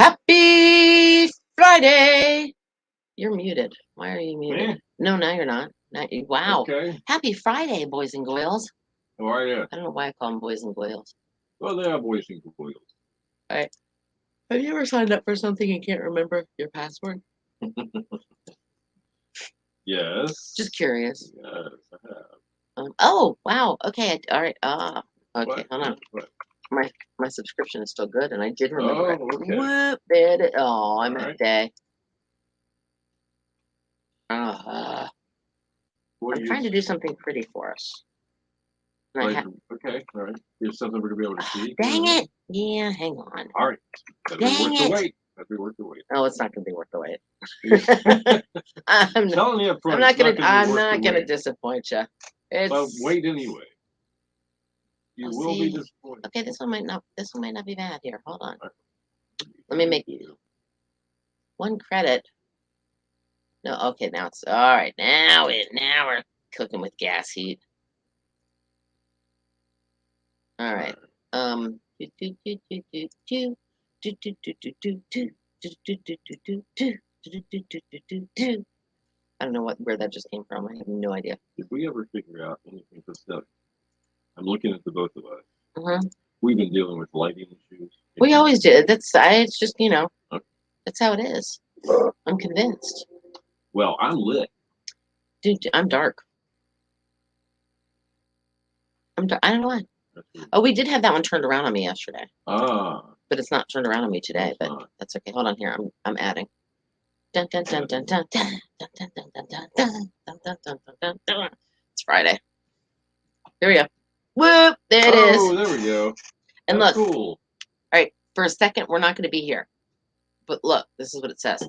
Happy Friday! You're muted. Why are you muted? Me? No, now you're not. Wow. Okay. Happy Friday, boys and girls. How are you? I don't know why I call them boys and girls. Well, they are boys and girls. All right. Have you ever signed up for something and can't remember your password? Yes. Just curious. Yes, I have. Oh, wow. Okay. All right. Okay. What? Hold on. What? My subscription is still good, and I did remember it. Oh, okay. Whoop! There it is. Oh, I'm All a right. day. What I'm you trying to do something pretty for us. And I like? ha- Okay, all right. Here's something we're gonna be able to see. Dang it! Yeah, hang on. All right. That'll be Dang worth the it! wait. That'll be worth the wait. Oh, it's not going to be worth the wait. I'm telling you up I'm front, not it's not going to. I'm worth not the going to wait. disappoint you. Well, wait anyway. You I'll will see. be disappointed. Okay, this one might not. This one might not be bad. Here, hold on. Right. Let me make one credit. No, okay, now it's all right. Now we're cooking with gas heat. All right. Do do do do do do do do do do do do do do do do do do. I don't know where that just came from. I have no idea. Did we ever figure out anything for stuff? I'm looking at the both of us. Uh-huh. We've been dealing with lighting issues. We always do. It's just, Okay. that's how it is. I'm convinced. Well, I'm lit. Dude, I'm dark. I don't know why. Oh, we did have that one turned around on me yesterday. Ah. But it's not turned around on me today, but that's okay. Hold on here. I'm adding. Dun, dun, dun, dun, dun, dun, dun, dun, dun, dun, dun, dun, dun, dun, dun, dun, dun. It's Friday. Here we go. Whoop! There it is. Oh, there we go. And That's look. cool. All right, for a second, we're not going to be here. But look, this is what it says.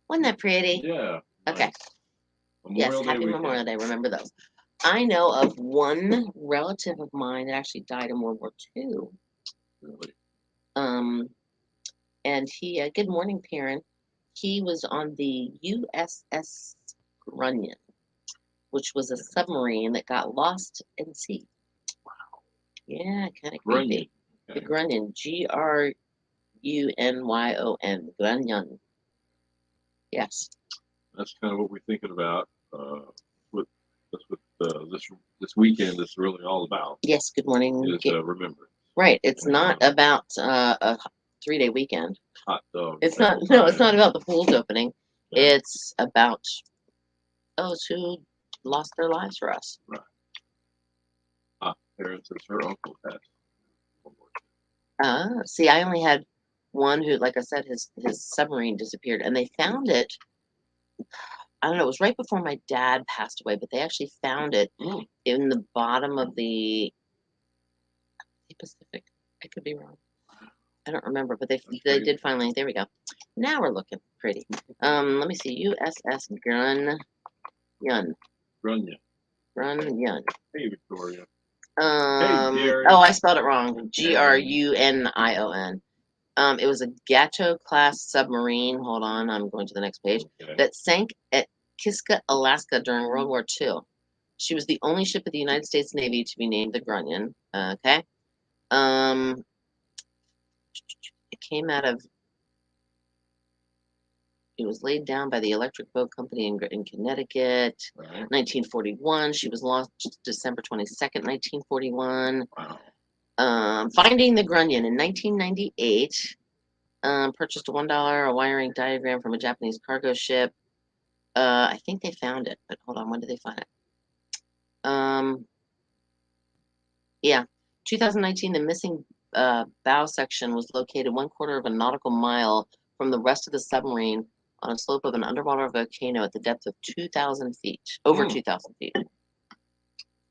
Wasn't that pretty? Yeah. Okay. Nice. Yes, happy Memorial Day. Remember those. I know of one relative of mine that actually died in World War II. Really? And he, good morning, Perrin. He was on the USS Grunion, which was a submarine that got lost in sea. Wow. Yeah, kind of creepy. Okay. The Grunion, Grunyon, Grunion. Yes. That's kind of what we're thinking about. This weekend is really all about. Yes. Good morning. Is remembrance. Right. It's not about a 3-day weekend. Hot dog. It's not. No, it's not about the pools opening. Yeah. It's about those who lost their lives for us. Right. Parents is her uncle passed. See, I only had one who, like I said, his submarine disappeared, and they found it. I don't know. It was right before my dad passed away, but they actually found it in the bottom of the Pacific. I could be wrong. I don't remember, but they did finally. There we go. Now we're looking pretty. Let me see. USS Grunion. Grunion. Hey, Victoria. Hey, Jerry. Oh, I spelled it wrong. Grunion. It was a Gato class submarine. Hold on, I'm going to the next page. Okay. That sank at Kiska, Alaska during World War II. She was the only ship of the United States Navy to be named the Grunion. Okay. It came out of. It was laid down by the Electric Boat Company in Connecticut. Right. 1941. She was lost December 22nd, 1941. Wow. Finding the Grunion in 1998. Purchased a $1 wiring diagram from a Japanese cargo ship. I think they found it, but hold on, when did they find it? Yeah, 2019. The missing bow section was located 1/4 of a nautical mile from the rest of the submarine on a slope of an underwater volcano at the depth of 2,000 feet, over 2,000 feet.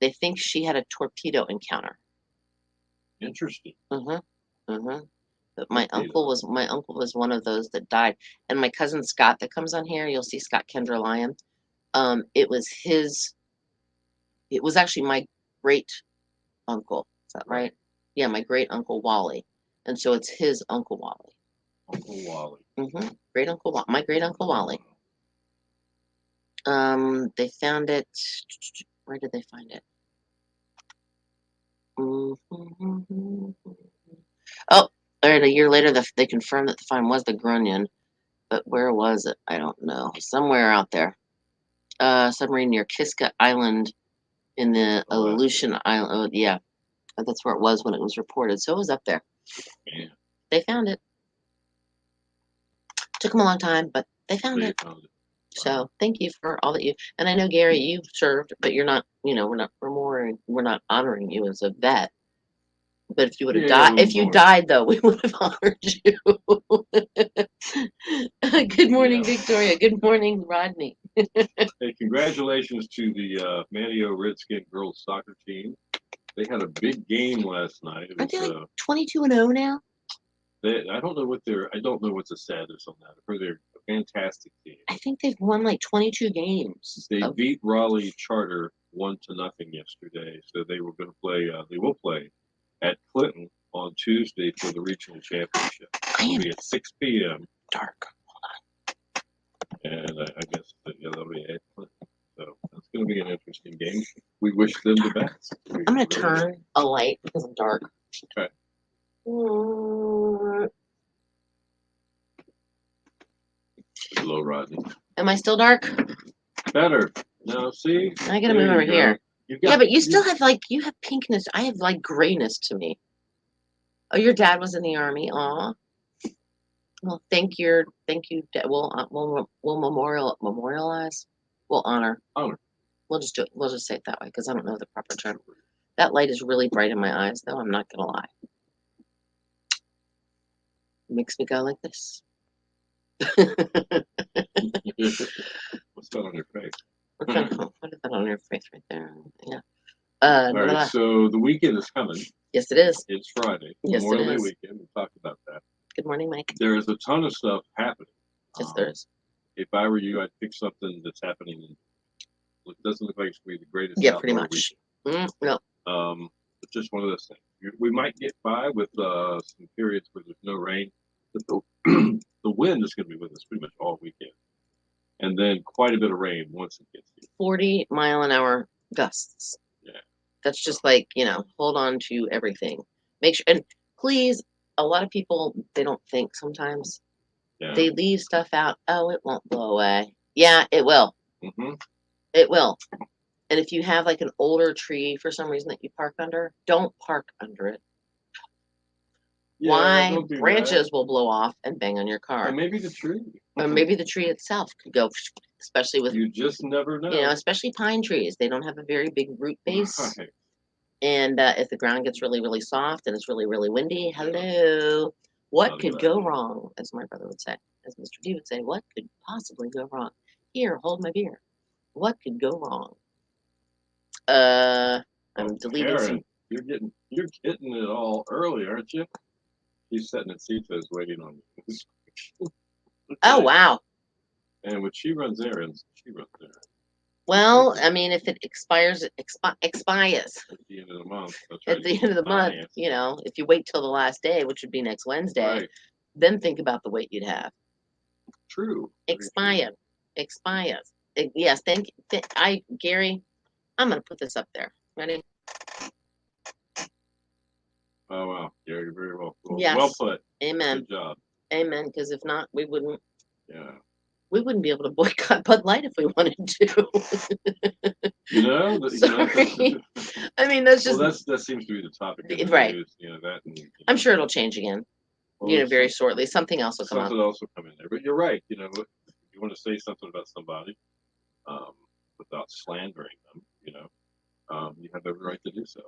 They think she had a torpedo encounter. Interesting. But my uncle was one of those that died, and my cousin Scott that comes on here, you'll see Scott Kendra Lyon. It was actually my great uncle. Is that right? Yeah, my great uncle Wally, and so it's his Uncle Wally. Uncle Wally. Great Uncle Wally. My great Uncle Wally. They found it. Where did they find it? Mhm. Oh, and a year later, they confirmed that the find was the Grunion, but where was it? I don't know. Somewhere out there. Submarine near Kiska Island in the Oh, that's Aleutian Island. Oh, yeah, that's where it was when it was reported. So it was up there. man. They found it. Took them a long time, but they found They it. found it. So thank you for all that you. And I know Gary, you've served, but you're not. We're not honoring you as a vet. But if you would have Yeah, died, we if you more. died though, we would have honored you. Good morning, Yeah. Victoria. Good morning, Rodney. Hey, congratulations to the Manio Redskin girls soccer team. They had a big game last night. It Aren't they was like 22-0 now? I don't know what the status on that. I've heard they're a fantastic team. I think they've won like 22 games. They beat Raleigh Charter 1-0 yesterday, so they were going to play. They will play at Clinton on Tuesday for the regional championship. It'll be at 6 p.m. Dark. And I guess they'll be at Clinton. So that's going to be an interesting game. We wish them the best. I'm gonna turn a light because I'm dark. Okay. Hello, Rodney. Am I still dark? Better. No, see? I gotta move over here. Yeah, but you still have you have pinkness. I have like grayness to me. Oh, your dad was in the army. Aw. Well, thank you. We'll memorialize. We'll honor. Honor. We'll just do it. We'll just say it that way because I don't know the proper term. That light is really bright in my eyes, though. I'm not gonna lie. It makes me go like this. What's that on your face? What is that on your face right there? Yeah. All right, so the weekend is coming. Yes, it is. It's Friday. Yes, Memorial it Day is. weekend. We talked about that. Good morning, Mike. There is a ton of stuff happening. Yes, there is. If I were you, I'd pick something that's happening. It doesn't look like it's going to be the greatest. Yeah, pretty much. No. It's just one of those things. We might get by with some periods where there's no rain, but the wind is going to be with us pretty much all weekend, and then quite a bit of rain once it gets here. 40-mile-an-hour gusts. Yeah. That's just hold on to everything. Make sure, and please, a lot of people, they don't think sometimes. Yeah. They leave stuff out. Oh, it won't blow away. Yeah, it will. Mm-hmm. It will. And if you have like an older tree for some reason that you park under, don't park under it. Yeah, why? Branches will blow off and bang on your car. Or maybe the tree. Or maybe the tree itself could go, especially with, You just never know. especially pine trees. They don't have a very big root base. Right. And if the ground gets really, really soft and it's really, really windy, hello, what could go wrong? As my brother would say, as Mr. D would say, what could possibly go wrong? Here, hold my beer. What could go wrong? I'm deleting Karen, some. you're getting it all early, aren't you? She's sitting at Cephas waiting on you. Okay. Oh, wow. And when she runs errands, she runs errands. Well, I mean, if it expires at the end of the month. That's right. at the end of the month, if you wait till the last day, which would be next Wednesday, Right. then think about the weight you'd have. True. Expires. Yes, Gary, I'm going to put this up there. Ready? Oh, wow. Yeah, you're very well. Yes. Well put. Amen. Good job. Amen. Because if not, we wouldn't be able to boycott Bud Light if we wanted to. Sorry. I mean, that's just. Well, that seems to be the topic. Of the right. News, that. I'm sure it'll change again. Well, very shortly. Something else will come up. Something else will come in there. But you're right. If you want to say something about somebody, without slandering them, you have every right to do so.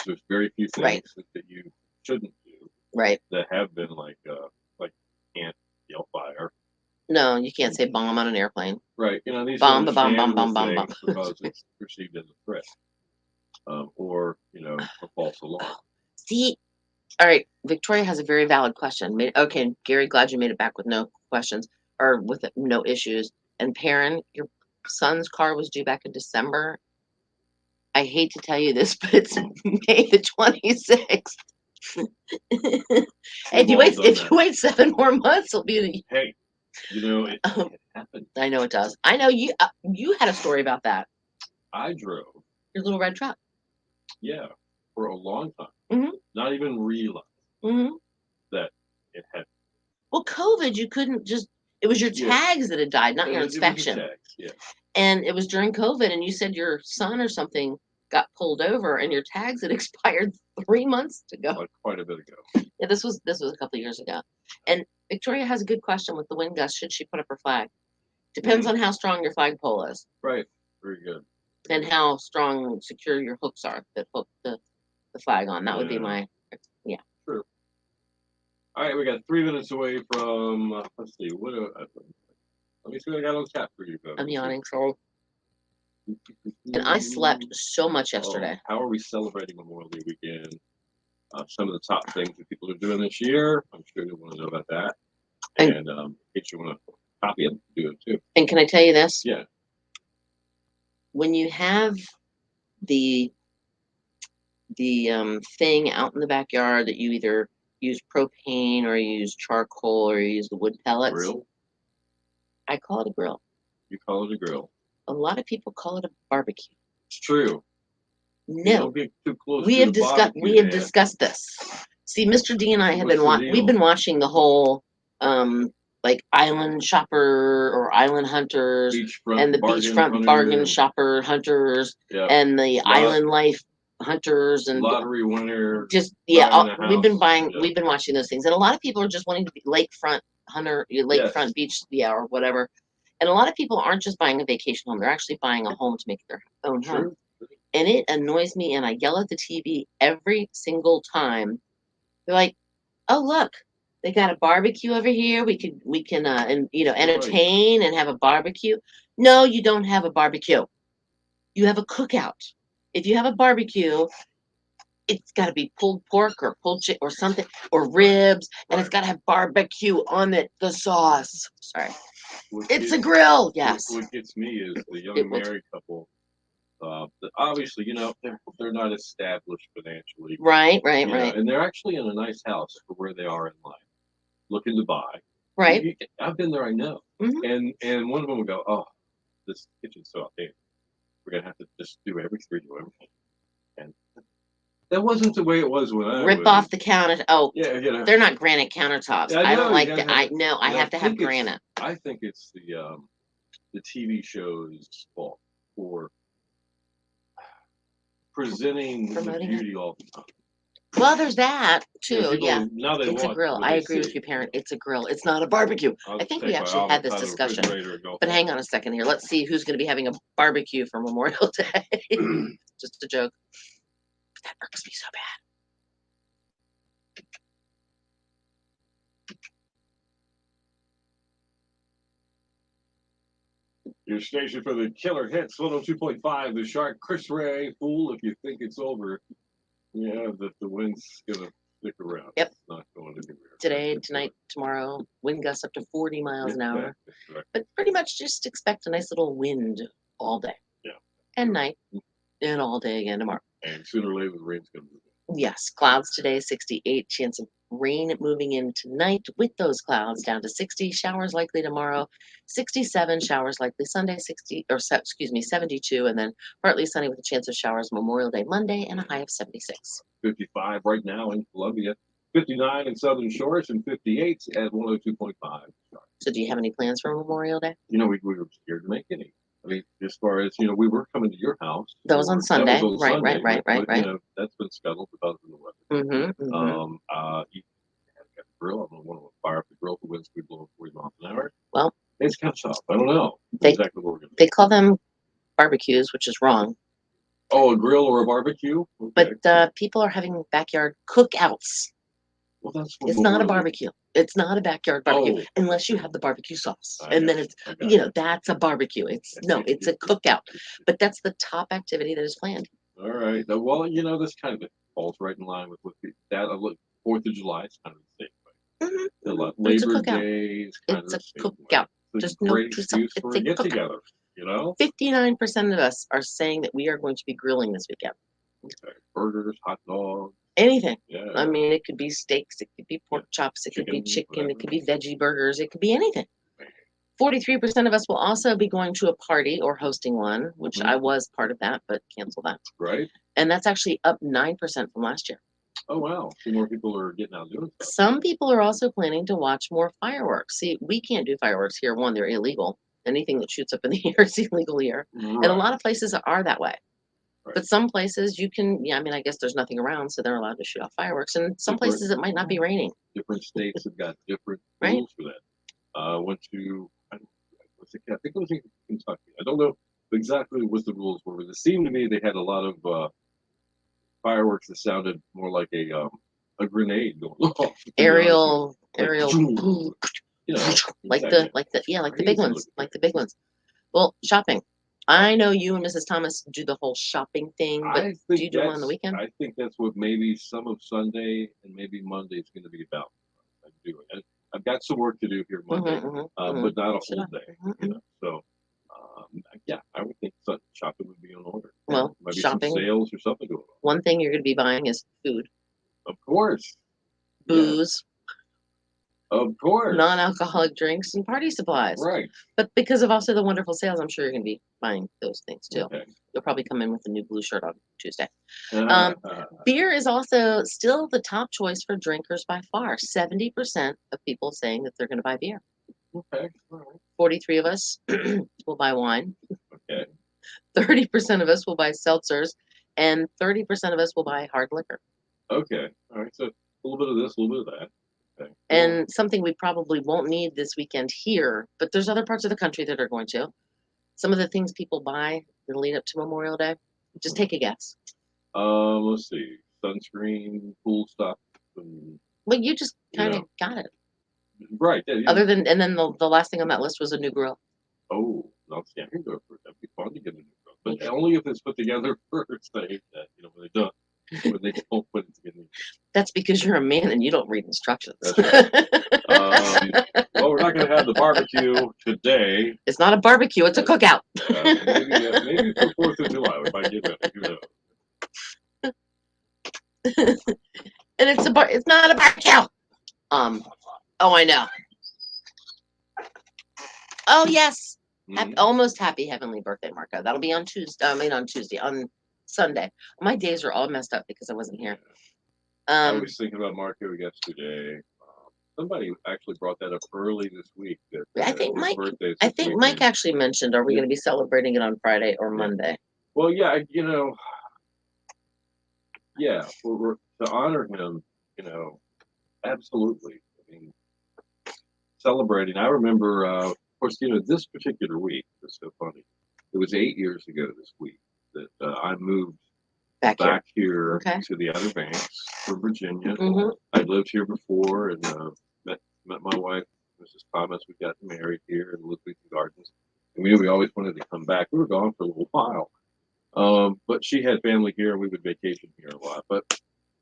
There's very few things that you shouldn't do. Right. That have been like can't yell fire. No, you can't say bomb on an airplane. Right. These bomb, because it's perceived as a threat. Or a false alarm. See, all right. Victoria has a very valid question. Okay, Gary, glad you made it back with no questions or with no issues. And Perrin, your son's car was due back in December. I hate to tell you this, but it's May the 26th. And if you wait 7 more months, it'll be. Hey, it happens. I know it does. I know you had a story about that. I drove your little red truck. Yeah, for a long time, Mhm. not even realize Mhm. that it had. Well, COVID, you couldn't just. It was your Yeah, tags that had died, not your it was the inspection. tags. Yeah, And it was during COVID, and you said your son or something got pulled over, and your tags had expired 3 months ago. quite a bit ago. Yeah, this was a couple of years ago. And Victoria has a good question with the wind gust. Should she put up her flag? Depends on how strong your flagpole is Right. Very good. and how strong and secure your hooks are that hook the flag on. That would be my True. All right, we got 3 minutes away from. Let's see. Let me see what I got on tap for you, folks. I'm yawning, so. And I slept so much Oh, yesterday. how are we celebrating Memorial Day weekend? Some of the top things that people are doing this year. I'm sure you'll want to know about that. And in case you want to copy it, do it too. And can I tell you this? Yeah. When you have the thing out in the backyard that you either use propane or you use charcoal or you use the wood pellets. Grill? I call it a grill. You call it a grill. A lot of people call it a barbecue. It's true. No, don't get too close we to have the discussed. barbecue, We have man. discussed this. See, Mr. D and I have What's the we've been deal? watching the whole like Island Shopper or Island Hunters and the beachfront bargain shopper hunters and the Island Life Hunters and lottery winner. Just we've been watching those things, and a lot of people are just wanting to be lakefront hunter, lakefront beach, or whatever. And a lot of people aren't just buying a vacation home; they're actually buying a home to make their own home. And it annoys me, and I yell at the TV every single time. They're like, "Oh, look, they got a barbecue over here. We can entertain and have a barbecue." No, you don't have a barbecue. You have a cookout. If you have a barbecue, it's got to be pulled pork or pulled chicken or something or ribs, and it's got to have barbecue on it. The sauce. Sorry, it's a grill. Yes. What gets me is the young married couple. Obviously, they're not established financially. Right. And they're actually in a nice house for where they are in life, looking to buy. Right. I've been there, I know. Mm-hmm. And one of them will go, "Oh, this kitchen's so outdated. We're gonna have to just do everything." And that wasn't the way it was when I rip off the counter. Oh, yeah, they're not granite countertops. I don't like that. I have to have granite. I think it's the TV show's fault for presenting the beauty all the time. Well, there's that too. Now they it's a grill. I agree with you, parent. It's a grill. It's not a barbecue. I think we actually had this discussion. But hang on a second here. Let's see who's going to be having a barbecue for Memorial Day. Just a joke. That irks me so bad. Your station for the killer hits 102.5. The Shark, Chris Ray. Fool if you think it's over. Yeah, that the wind's gonna stick around. Yep. It's not going anywhere. Today, tonight, tomorrow, wind gusts up to 40 miles an hour. But pretty much just expect a nice little wind all day. Yeah. And night. And all day again tomorrow. And sooner or later the rain's gonna move in. Yes, clouds today, 68. Chance of rain moving in tonight with those clouds down to 60. Showers likely tomorrow, 67. Showers likely Sunday, 72. And then partly sunny with a chance of showers Memorial Day Monday and a high of 76. 55 right now in Columbia, 59 in Southern Shores, and 58 at 102.5. So do you have any plans for Memorial Day? We were scared to make any. I mean, as far as, we were coming to your house. That was on Sunday. Right. But, that's been scuttled because of the weather. Mm-hmm. You got the grill. I don't want to fire up the grill for winds we blow 40 miles an hour. Well, it's kind of soft. I don't know exactly what we're going to do. They call them barbecues, which is wrong. Oh, a grill or a barbecue? Okay. But people are having backyard cookouts. Well, it's not a barbecue. It's not a backyard barbecue unless you have the barbecue sauce, and then it's that's a barbecue. It's a cookout, but that's the top activity that is planned. All right. Well, this kind of falls right in line with that. 4th of July is kind of the same way. Mm-hmm. Labor Day is kind of the same cookout. Just no excuse for a get together. 59% of us are saying that we are going to be grilling this weekend. Okay. Burgers, hot dogs. Anything. Yeah. I mean, it could be steaks, it could be pork chops, it could be chicken, it could be veggie burgers, it could be anything. 43% of us will also be going to a party or hosting one, which Mhm. I was part of that, but cancel that. Right? And that's actually up 9% from last year. Oh wow. So more people are getting out doing stuff. Some people are also planning to watch more fireworks. See, we can't do fireworks here. One, they're illegal. Anything that shoots up in the air is illegal here. And a lot of places are that way. Right. But some places you can, yeah, I mean, I guess there's nothing around, so they're allowed to shoot off fireworks. And some Different- places it might not be raining. Different states have got different Right. rules for that. Went to, I think it was in Kentucky. I don't know exactly what the rules were, but it seemed to me they had a lot of fireworks that sounded more like a grenade going off. Aerial, Like, aerial, you know, like exactly. the big ones, Crazy like the big ones. Well, shopping. I know you and Mrs. Thomas do the whole shopping thing, but I do think you do them on the weekend? I think that's what maybe some of Sunday and maybe Monday is going to be about. I do it. And I've got some work to do here Monday, but not a whole day. You know, so yeah, I would think shopping would be in order. Well, Maybe shopping. some sales or something going on. One thing you're going to be buying is food, Of course, booze, of course, non-alcoholic drinks, and party supplies. Right. But because of also the wonderful sales, I'm sure you're going to be buying those things too. Okay. You'll probably come in with a new blue shirt on Tuesday. Beer is also still the top choice for drinkers by far. 70% of people saying that they're going to buy beer. Okay. All right. 43 of us will buy wine. Okay. 30% of us will buy seltzers, and 30% of us will buy hard liquor. Okay. All right. So a little bit of this, a little bit of that. Okay. And something we probably won't need this weekend here, but there's other parts of the country that are going to. Some of the things people buy in the lead up to Memorial Day. Just take a guess. Let's see. Sunscreen, pool stuff. Well, you just kind of got it. Right. Yeah, Other than, and then the last thing on that list was a new grill. Oh, no, yeah, that'd be fun to get a new grill, but only if it's put together first. When they don't put it together. That's because you're a man and you don't read instructions. That's right. Well, we're not going to have the barbecue today. It's not a barbecue; it's a cookout. Maybe for 4th of July we might get ready. Who knows? And it's not a barbecue. Oh, I know. Oh yes. Almost happy heavenly birthday, Marco. That'll be on Tuesday. On Sunday. My days are all messed up because I wasn't here. I was thinking about Marco yesterday. Somebody actually brought that up early this week. I think Mike actually mentioned, are we going to be celebrating it on Friday or Monday? Well, yeah, yeah, we're to honor him, absolutely. I mean, celebrating. I remember, of course, this particular week was so funny. It was 8 years ago this week that I moved back here to the Outer Banks from Virginia. I'd lived here before and met my wife, Mrs. Thomas. We got married here in Elizabeth Gardens. And we knew we always wanted to come back. We were gone for a little while. But she had family here and we would vacation here a lot. But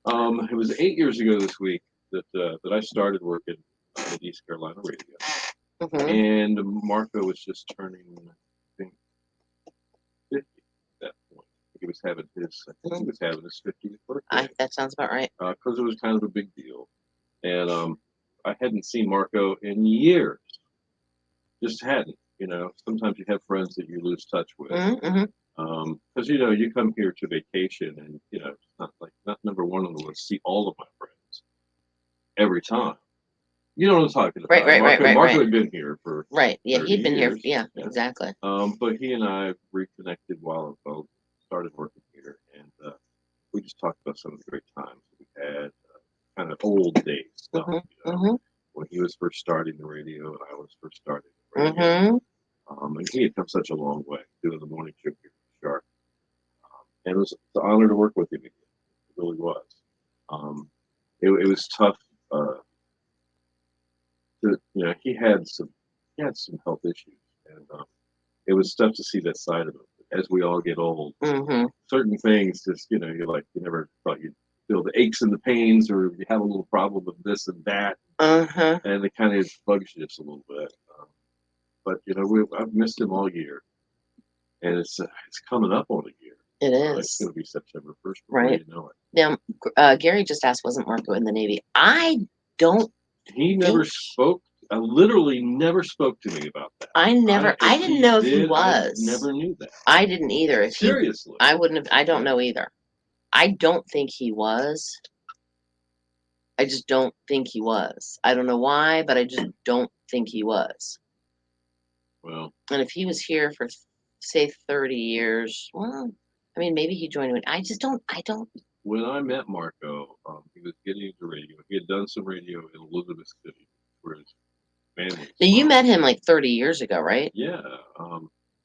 it was 8 years ago this week that I started working at East Carolina Radio. And Marco was just turning, I think, 50 at that point. He was having his 50th birthday. That sounds about right. Because it was kind of a big deal. And I hadn't seen Marco in years. Just hadn't. Sometimes you have friends that you lose touch with. Because you come here to vacation, and it's not number one on the list. See all of my friends every time. You know what I'm talking about? Right. Marco had been here for Yeah, he'd been years. here. Yeah, exactly. But he and I reconnected while I started working here, and we just talked about some of the great times we had, kind of old days stuff. When he was first starting the radio, and I was first starting the radio. And he had come such a long way doing the morning show here at Sharp. And it was an honor to work with him again. It really was. It was tough. He had some health issues, and it was tough to see that side of him. As we all get old, certain things just you never thought you'd feel the aches and the pains, or you have a little problem with this and that, and it kind of bugs you just a little bit. But I've missed him all year, and it's coming up on a year. It is. It's going to be September 1st. Right. You know it. Now, Gary just asked, wasn't Marco in the Navy? I don't. He never spoke. Literally never spoke to me about that. I didn't know if he was. I never knew that. I didn't either. If Seriously. I wouldn't have, I don't know either. I don't think he was. I just don't think he was. I don't know why, but I just don't think he was. Well. And if he was here for, say, 30 years, well, I mean, maybe he joined. I don't. When I met Marco, he was getting into radio. He had done some radio in Elizabeth City, where his family. Now, you met him like 30 years ago, right? Yeah.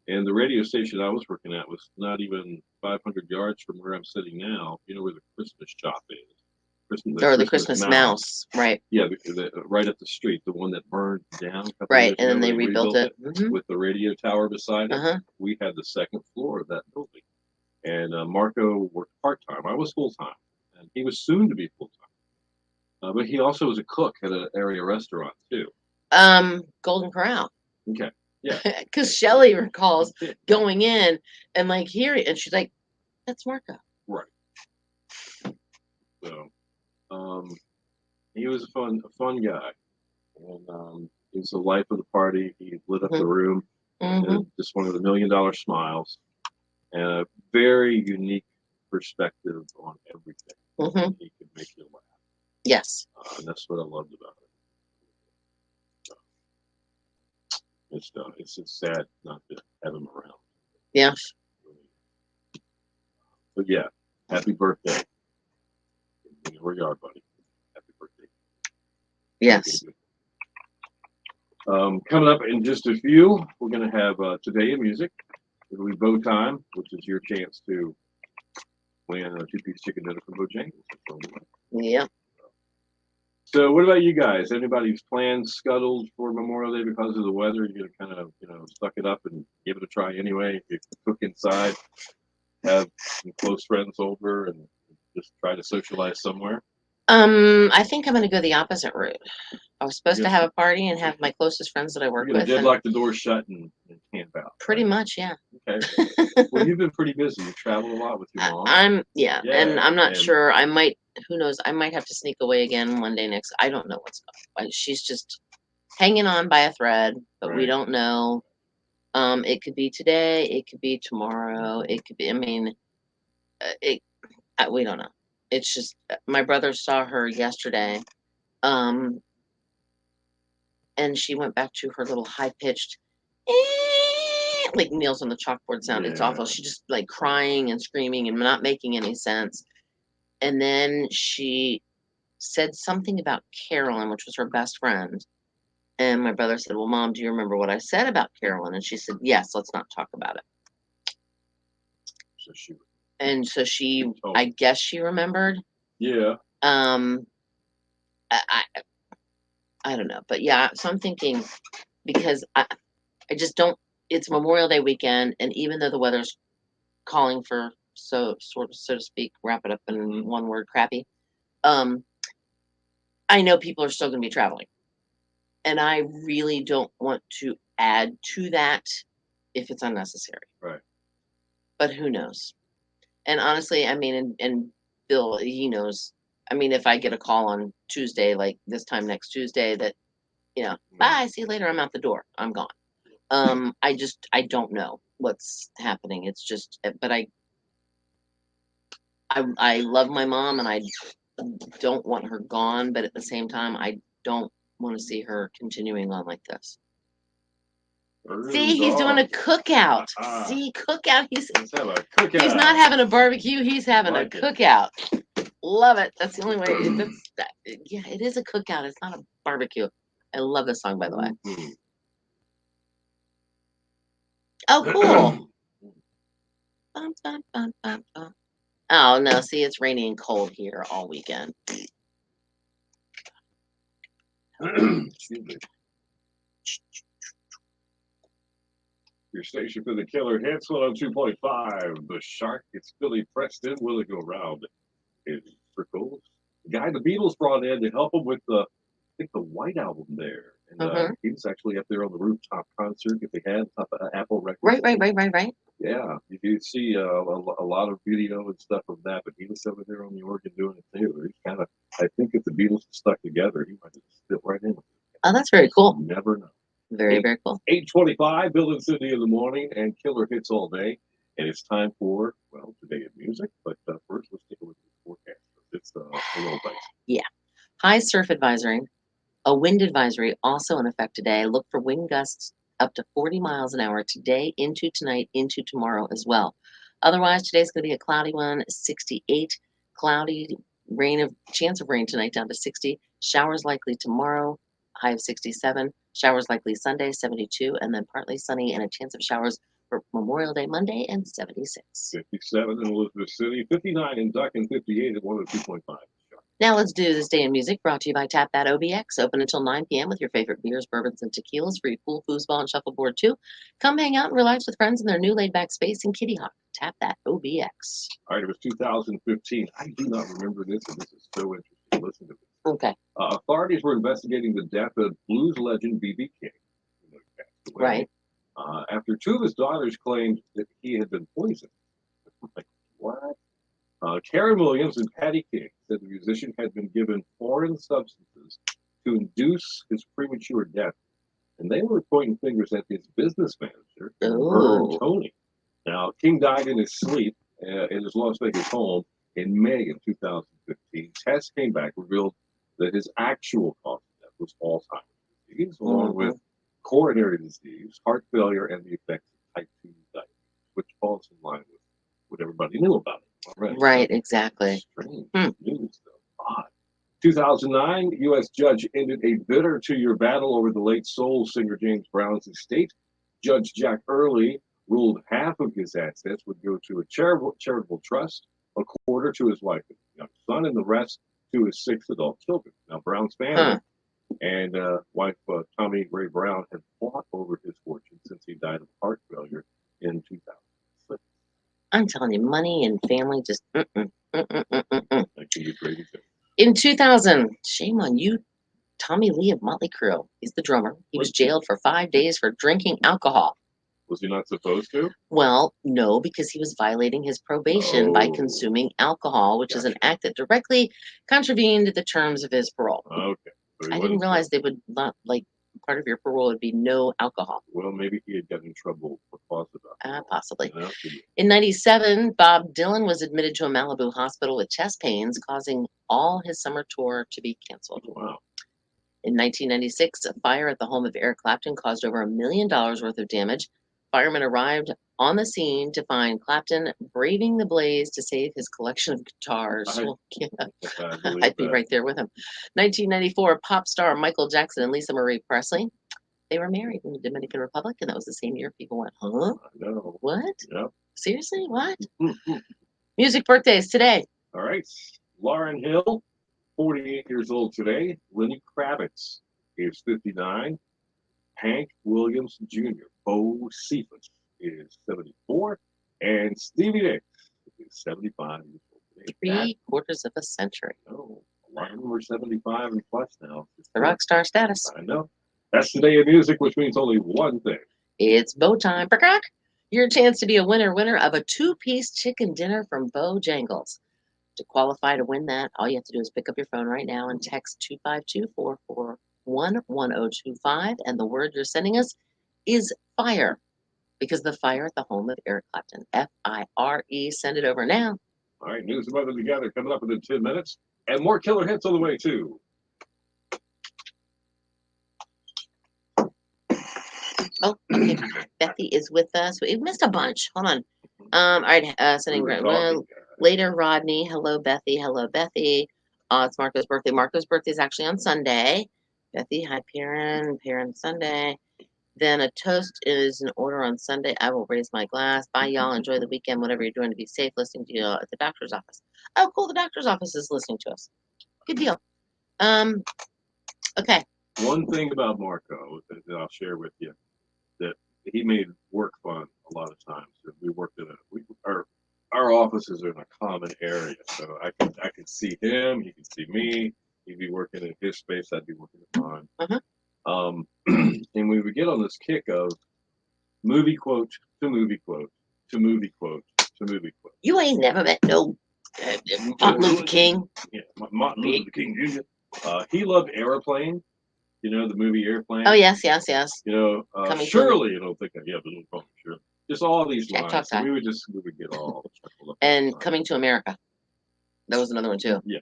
And the radio station I was working at was not even 500 yards from where I'm sitting now. You know where the Christmas shop is? The Christmas mouse, right? Yeah, right up the street, the one that burned down. Right, and then they rebuilt it. With the radio tower beside it. We had the second floor of that building. And Marco worked part-time. I was full-time. And he was soon to be full-time. But he also was a cook at an area restaurant, too. Golden Corral. Okay, yeah. Because Shelly recalls going in and like hearing, and she's like, "That's Marco." Right. So, he was a fun guy. And he was the life of the party. He lit up the room. And just one of the $1 million smiles. And a very unique perspective on everything. He could make you laugh. Yes. And that's what I loved about it. It's just sad not to have him around. Yes. But yeah, happy birthday. Where you are, buddy. Happy birthday. Yes. Coming up in just a few, we're going to have Today in Music. It'll be Bow Time, which is your chance to win a two-piece chicken dinner from Bojangles. Yeah. So what about you guys? Anybody's plans scuttled for Memorial Day because of the weather? You're going to kind of, suck it up and give it a try anyway? You cook inside, have some close friends over, and just try to socialize somewhere? I think I'm going to go the opposite route. I was supposed to have a party and have my closest friends that I work with. Deadlock the door shut and camp out. Pretty much, yeah. Okay. Well, you've been pretty busy. You travel a lot with your mom. And I'm not sure. I might. Who knows? I might have to sneak away again one day next. I don't know what's going on. She's just hanging on by a thread, but we don't know. It could be today. It could be tomorrow. It could be. I mean, we don't know. It's just my brother saw her yesterday. And she went back to her little high-pitched, like nails on the chalkboard sound. It's awful. She just like crying and screaming and not making any sense. And then she said something about Carolyn, which was her best friend. And my brother said, "Well, Mom, do you remember what I said about Carolyn?" And she said, "Yes, let's not talk about it." So she, I guess she remembered. Yeah. I don't know, but yeah, so I'm thinking, because I just don't, it's Memorial Day weekend, and even though the weather's calling for, so to speak, wrap it up in one word, crappy, I know people are still going to be traveling, and I really don't want to add to that if it's unnecessary. Right. But who knows? And honestly, I mean, and Bill, he knows. I mean, if I get a call on Tuesday, like this time next Tuesday, that, bye, see you later, I'm out the door, I'm gone. I don't know what's happening. It's just, but I love my mom, and I don't want her gone, but at the same time, I don't want to see her continuing on like this. See, he's doing a cookout. See, cookout. He's not having a barbecue. He's having a cookout. Love it. That's the only way. Yeah, it is a cookout. It's not a barbecue. I love this song, by the way. Oh, cool. Bum, bum, bum, bum, bum. Oh, no. See, it's rainy and cold here all weekend. Excuse me. Your station for the killer hits 102.5. The Shark. It's Billy Preston. Will it go round? It's Prickles. The guy the Beatles brought in to help him with the White Album there. And he was actually up there on the rooftop concert that they had up at Apple Records. Right. Yeah, you do see a lot of video and stuff of that, but he was over there on the organ doing it too. He's kind of, I think if the Beatles stuck together, he might have fit right in. Oh, that's very cool. You never know. Very, very cool. 8:25, Bill and Cindy in the morning, and killer hits all day. And it's time for, well, today in music. But first, let's take a look at the forecast. It's a little dicey. Yeah. High surf advisory. A wind advisory also in effect today. Look for wind gusts up to 40 miles an hour today, into tonight, into tomorrow as well. Otherwise, today's going to be a cloudy one, 68. Cloudy, chance of rain tonight down to 60. Showers likely tomorrow, high of 67. Showers likely Sunday, 72. And then partly sunny and a chance of showers for Memorial Day Monday and 76. 57 in Elizabeth City, 59 in Duck, and 58 at 102.5. Now let's do this day in music, brought to you by Tap That OBX. Open until 9 p.m. with your favorite beers, bourbons, and tequilas. Free pool, foosball, and shuffleboard too. Come hang out and relax with friends in their new laid-back space in Kitty Hawk. Tap That OBX. All right, it was 2015. I do not remember this, and this is so interesting. Listen to this. Okay. Authorities were investigating the death of blues legend B.B. King. He passed away, Right. After two of his daughters claimed that he had been poisoned. Like, what? Karen Williams and Patty King said the musician had been given foreign substances to induce his premature death. And they were pointing fingers at his business manager, Vern Tony. Now, King died in his sleep in his Las Vegas home in May of 2015. Tests came back, revealed that his actual cause of death was Alzheimer's disease, along with coronary disease, heart failure, and the effects of type 2 diabetes, which falls in line with what everybody knew about it already. Right, exactly. Strange news, though. Odd. 2009, U.S. judge ended a bitter 2-year battle over the late soul singer James Brown's estate. Judge Jack Early ruled half of his assets would go to a charitable trust, a quarter to his wife and young son, and the rest to his 6 adult children. Now, Brown's family and wife Tommy Ray Brown had fought over his fortune since he died of heart failure in 2006. I'm telling you, money and family just That can be crazy too. In 2000, shame on you, Tommy Lee of Motley Crue. He's the drummer. He was jailed for 5 days for drinking alcohol. Was he not supposed to? Well, no, because he was violating his probation by consuming alcohol, which is an act that directly contravened the terms of his parole. Okay. So I didn't realize they would not, like, part of your parole would be no alcohol. Well, maybe he had gotten in trouble because of that. Possibly. You know? In 97, Bob Dylan was admitted to a Malibu hospital with chest pains, causing all his summer tour to be canceled. Wow. In 1996, a fire at the home of Eric Clapton caused over $1 million worth of damage. Firemen arrived on the scene to find Clapton braving the blaze to save his collection of guitars. I'd be right there with him. 1994, pop star Michael Jackson and Lisa Marie Presley. They were married in the Dominican Republic, and that was the same year people went, huh? I know. What? Yep. Seriously? What? Music birthdays today. All right. Lauryn Hill, 48 years old today. Lenny Kravitz is 59. Hank Williams Jr., Bo Cephas is 74. And Stevie Nicks is 75 years old today. 3/4 of a century. Oh, a lot of them are 75 and plus now. The rock star status. I know. That's the day of music, which means only one thing. It's Bo time. Your chance to be a winner of a 2-piece chicken dinner from Bojangles. To qualify to win that, all you have to do is pick up your phone right now and text 252-441-1025, and the word you're sending us is fire, because the fire at the home of Eric Clapton. F-I-R-E. Send it over now. All right, news and weather together coming up in 10 minutes, and more killer hits on the way too. Oh, okay. Bethy is with us. We missed a bunch. Hold on. All right. Sending later, Rodney. Hello, Bethy. Hello, Bethy. It's Marco's birthday. Marco's birthday is actually on Sunday. Bethy, hi, Perrin. Perrin, Sunday. Then a toast is in order on Sunday. I will raise my glass. Bye, y'all. Enjoy the weekend. Whatever you're doing, to be safe. Listening to you at the doctor's office. Oh, cool. The doctor's office is listening to us. Good deal. Okay. One thing about Marco that I'll share with you, that he made work fun a lot of times. We worked in our offices are in a common area, so I could see him, he could see me. He'd be working in his space, I'd be working in mine. And we would get on this kick of movie quote to movie quote to movie quote to movie quote. You ain't never met no Martin Luther King. Yeah, Martin Luther King Jr. He loved Airplane. You know, the movie Airplane. Oh yes, yes, yes. You know, Coming to surely it'll think that, yeah, but it'll come, sure. Just all these Jack lines. Talk So Time. we would get all chuckle up And all the time. Coming to America. That was another one too. Yeah.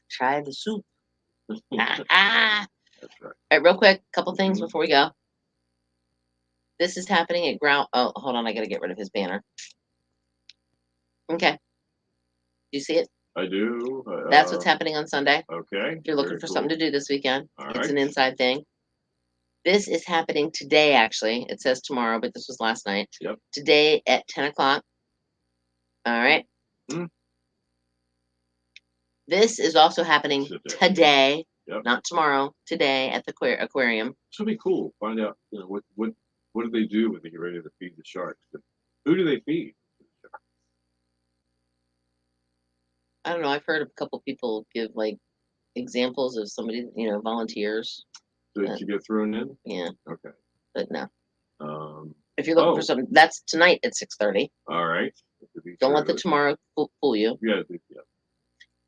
Try the soup. That's All right. right, real quick, couple things Mhm. before we go. This is happening at Ground. Oh, hold on, I gotta get rid of his banner. Okay. Do you see it? I do. That's what's happening on Sunday. Okay. If you're looking for something to do this weekend, All it's right. an inside thing. This is happening today, actually. It says tomorrow, but this was last night. Yep. Today at 10 o'clock. All right. Mhm. This is also happening today, Yep. not tomorrow, today at the aquarium. This will be cool. Find out, you know, what do they do when they get ready to feed the sharks? Who do they feed? I don't know. I've heard a couple people give like examples of somebody, volunteers. Did you get thrown in? Yeah. Okay. But no. Um, If you're looking for something, that's tonight at 6:30. All right. Don't let the tomorrow fool you. Yeah.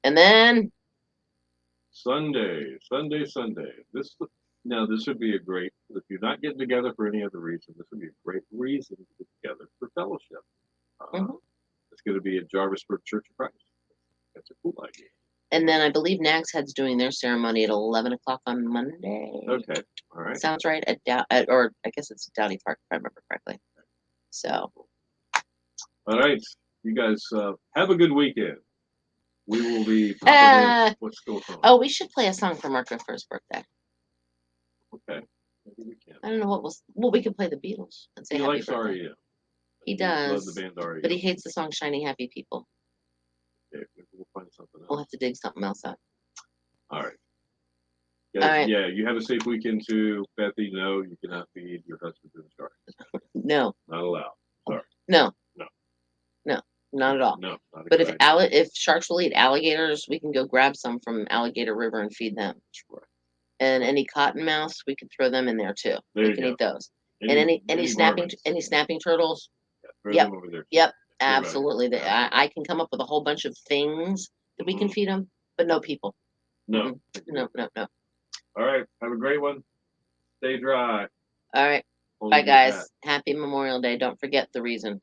And then Sunday. This would be a great. If you're not getting together for any other reason, this would be a great reason to get together for fellowship. It's going to be at Jarvisburg Church of Christ. That's a cool idea. And then I believe Nags Head's doing their ceremony at 11 o'clock on Monday. Okay. All right. Sounds right. Or I guess it's Downey Park, if I remember correctly. So. All right. You guys have a good weekend. We will be popping in. What's going on? Oh, we should play a song for Marco for his birthday. Okay. Maybe we can. I don't know we could play the Beatles and say He happy likes birthday. REM. He does. Love the band REM. But he hates the song Shiny Happy People. Okay, we'll find something else. We'll have to dig something else up. All right. All right. Yeah, you have a safe weekend too. Bethy, no, you cannot feed your husband in the shark. No. Not allowed. Sorry. No. Not at all. No. Not but if sharks will eat alligators, we can go grab some from Alligator River and feed them. Right. And any cottonmouths, we can throw them in there too. We can eat those. And any snapping turtles. Yeah, throw them over there. Yep. Absolutely. I can come up with a whole bunch of things that we can feed them, but no people. No. No. All right. Have a great one. Stay dry. All right. Bye, guys. Happy Memorial Day. Don't forget the reason.